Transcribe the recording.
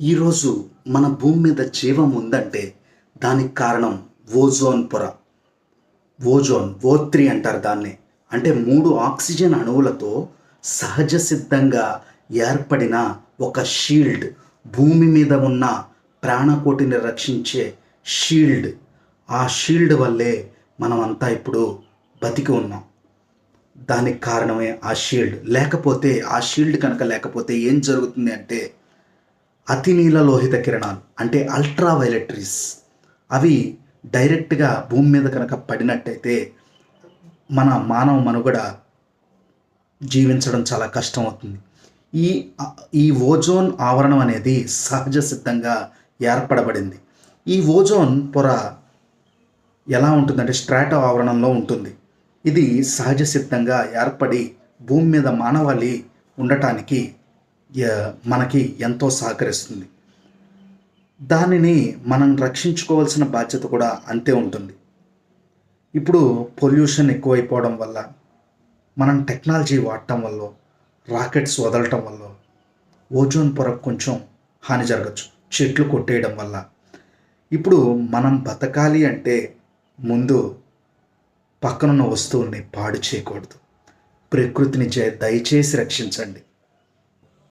ఈరోజు మన భూమి మీద జీవం ఉందంటే దానికి కారణం ఓజోన్ పొర. ఓ3 అంటారు దాన్ని. అంటే 3 ఆక్సిజన్ అణువులతో సహజ సిద్ధంగా ఏర్పడిన ఒక షీల్డ్. భూమి మీద ఉన్న ప్రాణకోటిని రక్షించే షీల్డ్. ఆ షీల్డ్ వల్లే మనమంతా ఇప్పుడు బతికి ఉన్నాం. దానికి కారణమే ఆ షీల్డ్. లేకపోతే ఆ షీల్డ్ కనుక లేకపోతే ఏం జరుగుతుంది అంటే అతినీల లోహిత కిరణాలు అంటే అల్ట్రా వైలెట్ రేస్ అవి డైరెక్ట్గా భూమి మీద కనుక పడినట్టయితే మన మానవ మనుగడ జీవించడం చాలా కష్టం అవుతుంది. ఈ ఈ ఓజోన్ ఆవరణం అనేది సహజ సిద్ధంగా ఏర్పడబడింది. ఈ ఓజోన్ పొర ఎలా ఉంటుందంటే స్ట్రాటో ఆవరణంలో ఉంటుంది. ఇది సహజ సిద్ధంగా ఏర్పడి భూమి మీద మానవాళి ఉండటానికి మనకి ఎంతో సహకరిస్తుంది. దానిని మనం రక్షించుకోవాల్సిన బాధ్యత కూడా అంతే ఉంటుంది. ఇప్పుడు పొల్యూషన్ ఎక్కువైపోవడం వల్ల, మనం టెక్నాలజీ వాడటం వల్ల, రాకెట్స్ వదలటం వల్ల ఓజోన్ పొరకు కొంచెం హాని జరగచ్చు. చెట్లు కొట్టేయడం వల్ల. ఇప్పుడు మనం బతకాలి అంటే ముందు పక్కనున్న వస్తువుల్ని పాడు చేయకూడదు. ప్రకృతిని దయచేసి రక్షించండి.